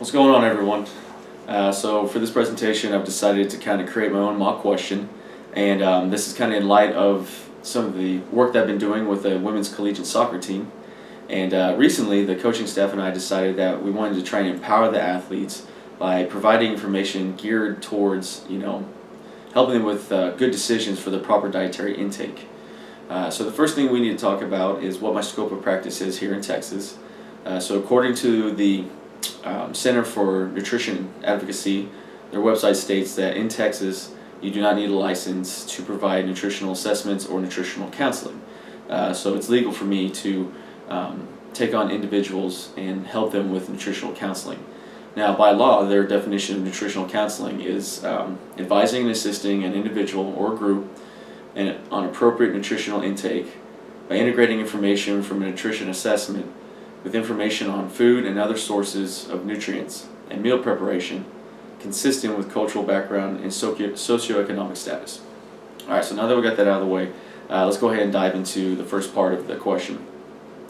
What's going on, everyone? So for this presentation, I've decided to kind of create my own mock question, and this is kind of in light of some of the work that I've been doing with the women's collegiate soccer team. And recently, the coaching staff and I decided that we wanted to try and empower the athletes by providing information geared towards, helping them with good decisions for the proper dietary intake. So the first thing we need to talk about is what my scope of practice is here in Texas. So according to the Center for Nutrition Advocacy, their website states that in Texas you do not need a license to provide nutritional assessments or nutritional counseling. So it's legal for me to take on individuals and help them with nutritional counseling. Now, by law, their definition of nutritional counseling is advising and assisting an individual or group on appropriate nutritional intake by integrating information from a nutrition assessment with information on food and other sources of nutrients and meal preparation consistent with cultural background and socioeconomic status. Alright, so now that we got that out of the way, let's go ahead and dive into the first part of the question.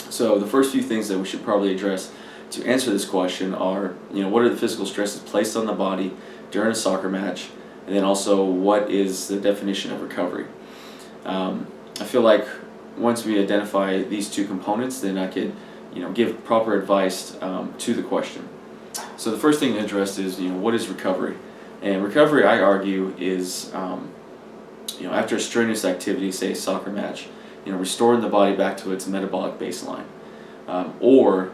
So the first few things that we should probably address to answer this question are, what are the physical stresses placed on the body during a soccer match, and then also what is the definition of recovery. I feel like once we identify these two components, then I could give proper advice to the question. So the first thing to address is, what is recovery? And recovery, I argue, is, after a strenuous activity, say a soccer match, restoring the body back to its metabolic baseline. Or,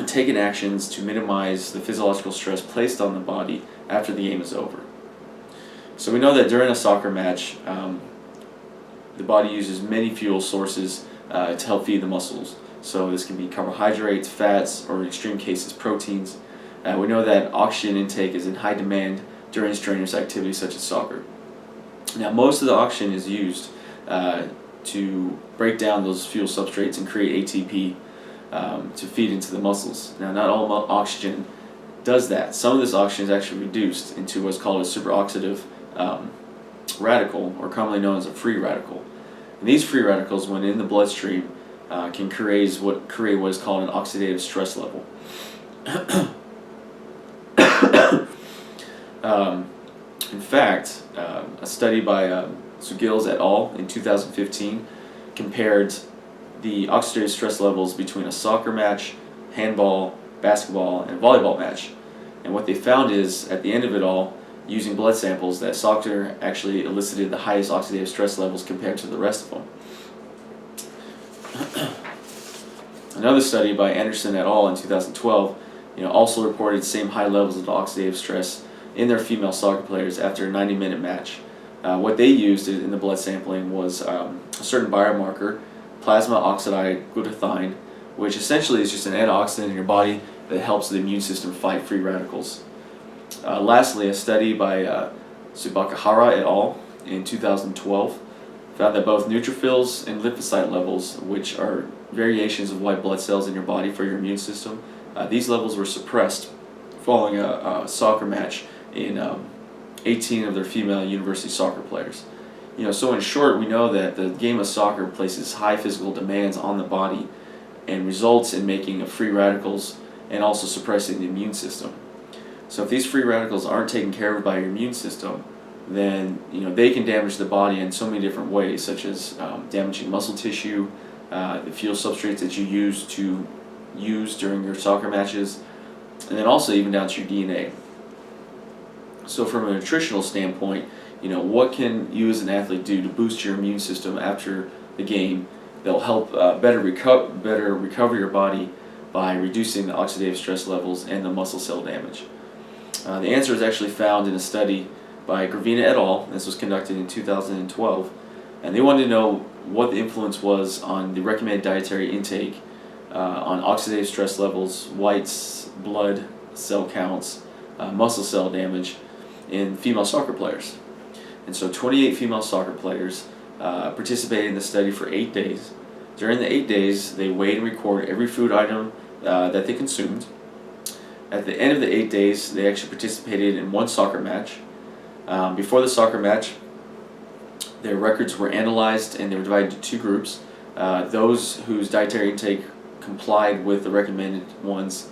taking actions to minimize the physiological stress placed on the body after the game is over. So we know that during a soccer match, the body uses many fuel sources to help feed the muscles. So this can be carbohydrates, fats, or in extreme cases, proteins. We know that oxygen intake is in high demand during strenuous activities such as soccer. Now, most of the oxygen is used to break down those fuel substrates and create ATP to feed into the muscles. Now, not all oxygen does that. Some of this oxygen is actually reduced into what's called a superoxidative radical, or commonly known as a free radical. And these free radicals, when in the bloodstream, can create what is called an oxidative stress level. In fact, a study by Sugills et al. In 2015 compared the oxidative stress levels between a soccer match, handball, basketball, and volleyball match. And what they found is, at the end of it all, using blood samples, that soccer actually elicited the highest oxidative stress levels compared to the rest of them. Another study by Anderson et al. In 2012, also reported the same high levels of oxidative stress in their female soccer players after a 90-minute match. What they used in the blood sampling was a certain biomarker, plasma oxidized glutathione, which essentially is just an antioxidant in your body that helps the immune system fight free radicals. Lastly, a study by Tsubakahara et al. In 2012 found that both neutrophils and lymphocyte levels, which are variations of white blood cells in your body for your immune system, these levels were suppressed following a soccer match in 18 of their female university soccer players. So in short, we know that the game of soccer places high physical demands on the body and results in making of free radicals and also suppressing the immune system. So if these free radicals aren't taken care of by your immune system, then they can damage the body in so many different ways, such as damaging muscle tissue, the fuel substrates that you use during your soccer matches, and then also even down to your DNA. So from a nutritional standpoint, what can you as an athlete do to boost your immune system after the game that'll help better recover your body by reducing the oxidative stress levels and the muscle cell damage? The answer is actually found in a study by Gravina et al. This was conducted in 2012, and they wanted to know what the influence was on the recommended dietary intake on oxidative stress levels, whites, blood cell counts, muscle cell damage in female soccer players. And so 28 female soccer players participated in the study for 8 days. During the 8 days, they weighed and recorded every food item that they consumed. At the end of the 8 days, they actually participated in one soccer match. Before the soccer match, their records were analyzed and they were divided into two groups. Those whose dietary intake complied with the recommended ones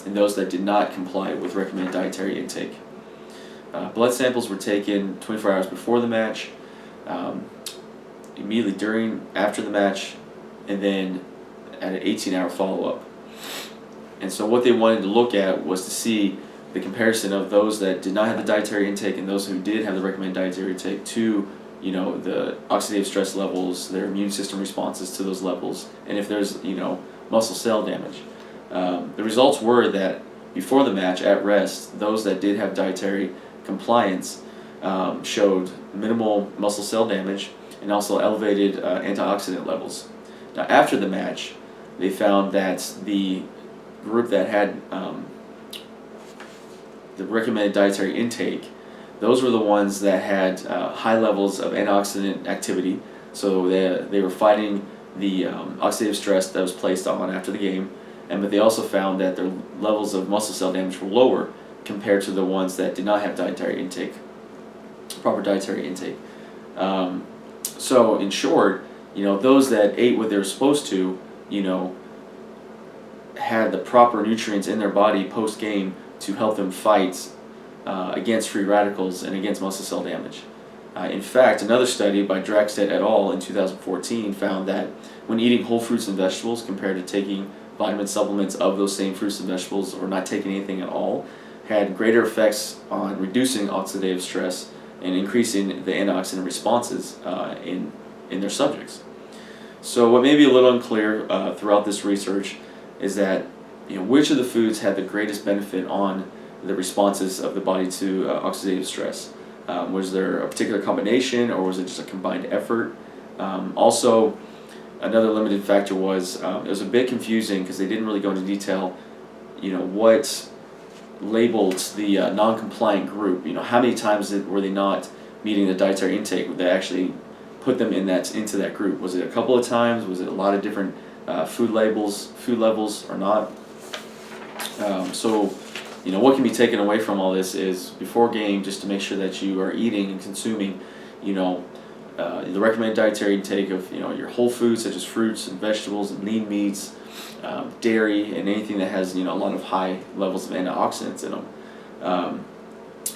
in those that did not comply with recommended dietary intake. Blood samples were taken 24 hours before the match, immediately during, after the match, and then at an 18-hour follow-up. And so what they wanted to look at was to see the comparison of those that did not have the dietary intake and those who did have the recommended dietary intake to, the oxidative stress levels, their immune system responses to those levels, and if there's, muscle cell damage. The results were that before the match, at rest, those that did have dietary compliance showed minimal muscle cell damage and also elevated antioxidant levels. Now, after the match, they found that the group that had the recommended dietary intake, those were the ones that had high levels of antioxidant activity. So they were fighting the oxidative stress that was placed on after the game, but they also found that their levels of muscle cell damage were lower compared to the ones that did not have proper dietary intake. So in short, those that ate what they were supposed to, had the proper nutrients in their body post-game to help them fight against free radicals and against muscle cell damage. In fact, another study by Draxted et al. In 2014 found that when eating whole fruits and vegetables compared to taking vitamin supplements of those same fruits and vegetables or not taking anything at all, had greater effects on reducing oxidative stress and increasing the antioxidant responses in their subjects. So what may be a little unclear throughout this research is that which of the foods had the greatest benefit on the responses of the body to oxidative stress. Was there a particular combination, or was it just a combined effort? Also, another limited factor was it was a bit confusing because they didn't really go into detail, what labeled the non-compliant group. How many times were they not meeting the dietary intake? Would they actually put them into that group? Was it a couple of times? Was it a lot of different food levels, or not? So, what can be taken away from all this is before game, just to make sure that you are eating and consuming, the recommended dietary intake of your whole foods such as fruits and vegetables and lean meats, dairy, and anything that has a lot of high levels of antioxidants in them.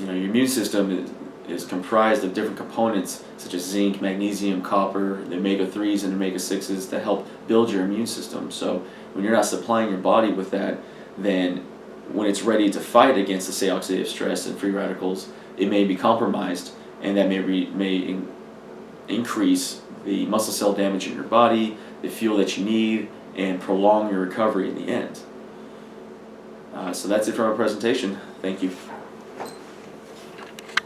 Your immune system is comprised of different components such as zinc, magnesium, copper, the omega-3s and omega-6s that help build your immune system. So when you're not supplying your body with that, then when it's ready to fight against, say, oxidative stress and free radicals, it may be compromised, and that may increase the muscle cell damage in your body, the fuel that you need, and prolong your recovery in the end. So that's it for our presentation. Thank you.